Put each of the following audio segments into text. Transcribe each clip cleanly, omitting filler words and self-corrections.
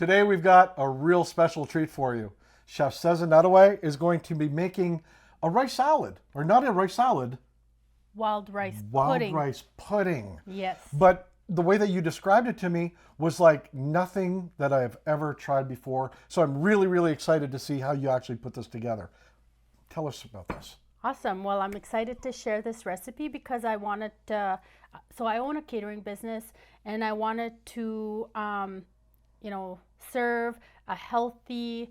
Today we've got a real special treat for you. Chef Cezin Nottoway is going to be making a rice salad, or not a rice salad. Wild rice pudding. Yes. But the way that you described it to me was like nothing that I've ever tried before. So I'm really, really excited to see how you actually put this together. Tell us about this. Awesome. Well, I'm excited to share this recipe because I wanted to, so I own a catering business and I wanted to, serve a healthy,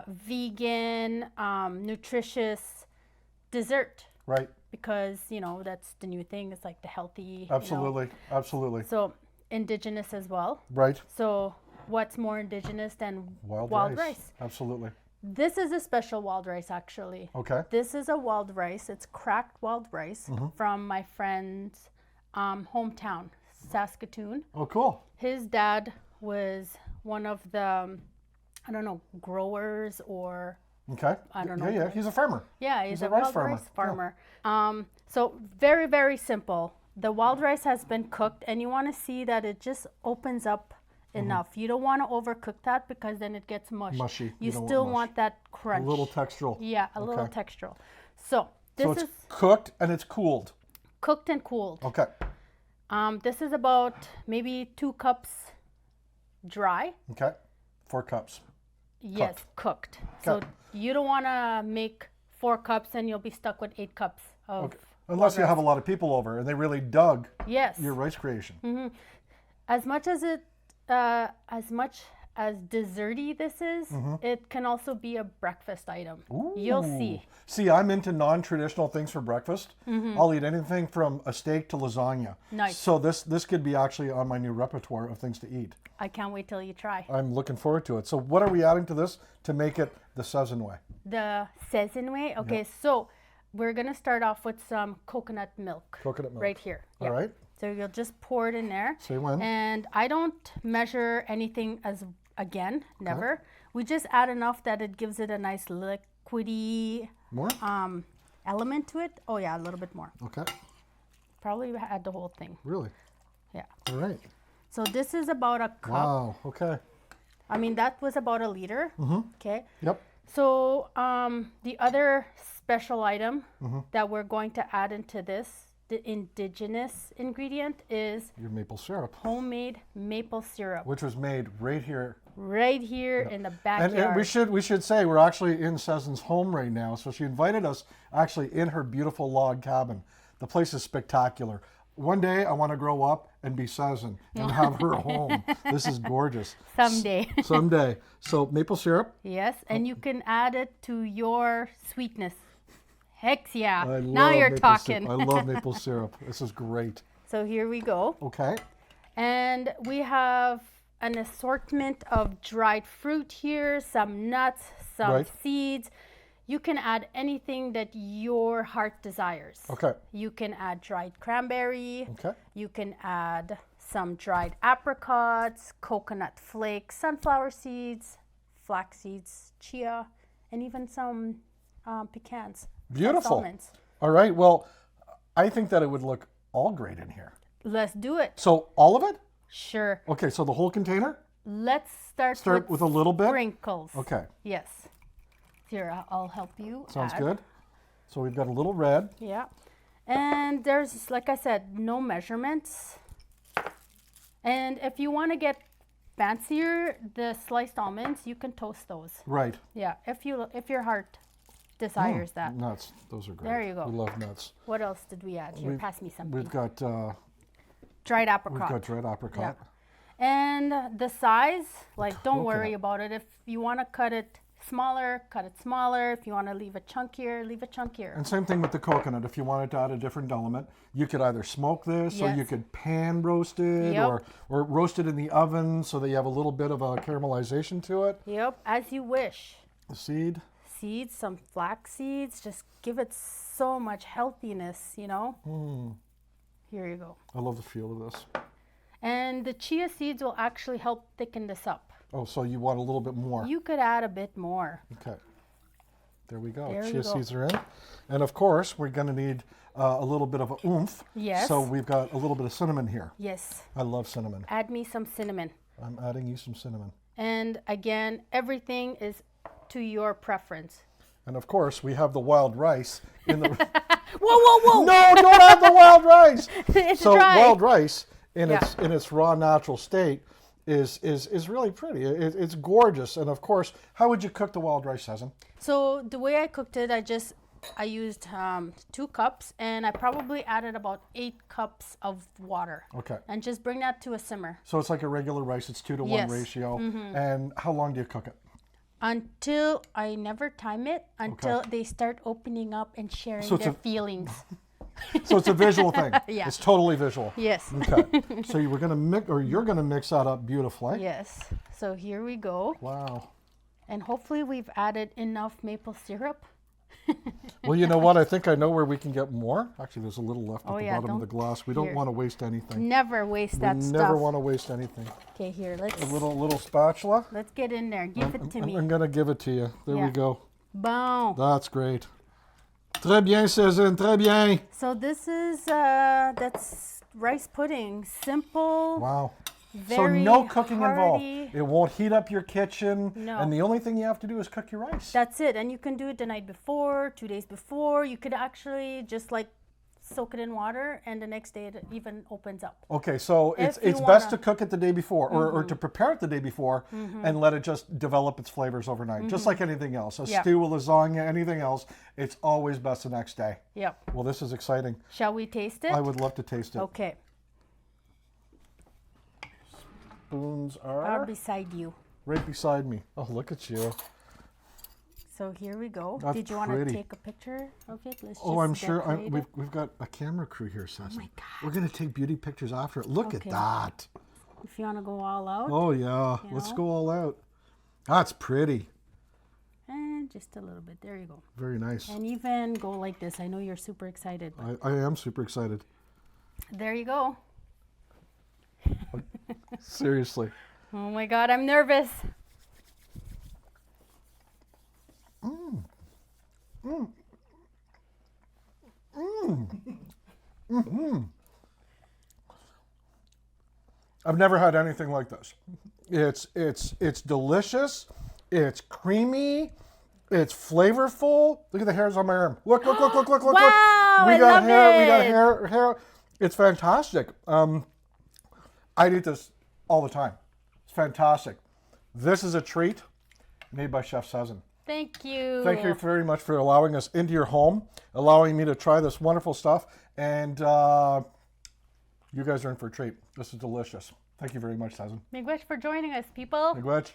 vegan, nutritious dessert. Right. Because, that's the new thing. It's like the healthy. Absolutely. Absolutely. So indigenous as well. Right. So what's more indigenous than wild rice? Absolutely. This is a special wild rice, actually. Okay. This is a wild rice. It's cracked wild rice from my friend's hometown, Saskatoon. Oh, cool. His dad was one of the, growers or... Okay. I don't know. Yeah, he's a farmer. Yeah, he's a wild rice farmer. Yeah. So very, very simple. The wild rice has been cooked, and you want to see that it just opens up enough. You don't want to overcook that because then it gets mushy. You still want that crunch. A little textural. Yeah, a little textural. So it's cooked and it's cooled. Cooked and cooled. Okay. This is about maybe 2 cups dry. Okay. 4 cups. Yes, cooked. So you don't want to make 4 cups and you'll be stuck with 8 cups of. Okay. Unless you have a lot of people over and they really dug your rice creation. As much as desserty this is, it can also be a breakfast item. Ooh. You'll see. See, I'm into non-traditional things for breakfast. I'll eat anything from a steak to lasagna. Nice. So this could be actually on my new repertoire of things to eat. I can't wait till you try. I'm looking forward to it. So what are we adding to this to make it the Cezin way? The Cezin way? Okay, so we're going to start off with some coconut milk. Coconut milk. Right here. All right. So you'll just pour it in there. Say when. And I don't measure anything never. We just add enough that it gives it a nice liquidy element to it. Oh yeah, a little bit more. Okay. Probably add the whole thing. Really? Yeah. All right. So this is about a cup. Wow, okay. I mean, that was about a liter. Okay. Yep. So the other special item that we're going to add into this, the indigenous ingredient, is your maple syrup. Homemade maple syrup. Which was made right here. Right here in the backyard. And we should say we're actually in Cezin's home right now. So she invited us actually in her beautiful log cabin. The place is spectacular. One day I want to grow up and be Cezin and have her home. This is gorgeous. Someday. Someday. So maple syrup. Yes, and you can add it to your sweetness. Heck yeah. Now you're talking. I love maple syrup. This is great. So here we go. Okay. And we have an assortment of dried fruit here, some nuts, some seeds. You can add anything that your heart desires. Okay. You can add dried cranberry. Okay. You can add some dried apricots, coconut flakes, sunflower seeds, flax seeds, chia, and even some pecans. Beautiful. Almonds. All right. Well, I think that it would look all great in here. Let's do it. So all of it? Sure. Okay. So the whole container? Let's start with a little bit? Sprinkles. Okay. Yes. Here, I'll help you. Sounds good. So we've got a little red. Yeah. And there's, like I said, no measurements. And if you want to get fancier, the sliced almonds, you can toast those. Right. Yeah, if your heart desires that. Nuts. Those are great. There you go. We love nuts. What else did we add? Here, pass me something. We've got dried apricot. We've got dried apricot. Yeah. And the size, don't worry about it. If you want to cut it smaller, cut it smaller. If you want to leave it chunkier, leave it chunkier. And same thing with the coconut. If you wanted to add a different element, you could either smoke this or you could pan roast it or roast it in the oven so that you have a little bit of a caramelization to it. Yep, as you wish. The seeds, some flax seeds, just give it so much healthiness, Here you go. I love the feel of this. And the chia seeds will actually help thicken this up. Oh, so you want a little bit more. You could add a bit more. Okay. There we go. Chia seeds are in. And of course, we're going to need a little bit of a oomph. Yes. So we've got a little bit of cinnamon here. Yes. I love cinnamon. Add me some cinnamon. I'm adding you some cinnamon. And again, everything is to your preference. And of course, we have the wild rice in the. Whoa! No, don't have the wild rice. It's So dry. wild rice in Yeah. its raw natural state is really pretty. It's gorgeous. And of course, how would you cook the wild rice, Cezin? So the way I cooked it, I used 2 cups, and I probably added about 8 cups of water. Okay. And just bring that to a simmer So it's like a regular rice. It's 2 to 1 Yes. ratio. And how long do you cook it? until I never time it until they start opening up and sharing So it's their a- feelings. So it's a visual thing. Yeah. It's totally visual. Yes. Okay. So you're gonna mix that up beautifully. Yes. So here we go. Wow. And hopefully we've added enough maple syrup. Well, you know what? I think I know where we can get more. Actually, there's a little left at Oh, the yeah, bottom of the don't- glass. We don't here. want to waste anything. Never waste that We stuff. never want to waste anything. Okay, here, A little spatula. let's get in there. Give it to me. I'm gonna give it to you. There we Yeah. go. Boom. That's great. Très bien, Cezin. Très bien. So this is that's rice pudding. Simple. Wow. So Very no cooking hearty. involved. It won't heat up your kitchen. No. And the only thing you have to do is cook your rice. That's it. And you can do it the night before, 2 days before. You could actually just like soak it in water, and the next day it even opens up. Okay, so If it's you best to wanna- cook it the day before, or to prepare it the day before, and let it just develop its flavors overnight, just like anything else. A Yeah. stew, a lasagna, anything else, it's always best the next day. Yep. Well, this is exciting. Shall we taste it? I would love to taste it. Okay. Spoons Are are beside you. right beside me. Oh, look at you. So here we go. That's Did you want to pretty. take a picture of it? Let's Oh, just I'm sure. decorate it. We've got a camera crew here, Cezin. my God. We're going to take beauty pictures after it. Look Okay. at that. If you want to go all out. Oh, yeah. Let's know? go all out. That's pretty. And just a little bit. There you go. Very nice. And even go like this. I know you're super excited. But I am super excited. there you go. Seriously. Oh my God, I'm nervous. I've never had anything like this. It's delicious. It's creamy. It's flavorful. Look at the hairs on my arm. Look. Wow, We I got love hair. We got it. hair. It's fantastic. I'd eat this all the time. It's fantastic. This is a treat made by Chef Cezin. Thank you. Thank you very much for allowing us into your home, allowing me to try this wonderful stuff, and you guys are in for a treat. This is delicious. Thank you very much, Cezin. Miigwech for joining us, people. Miigwech.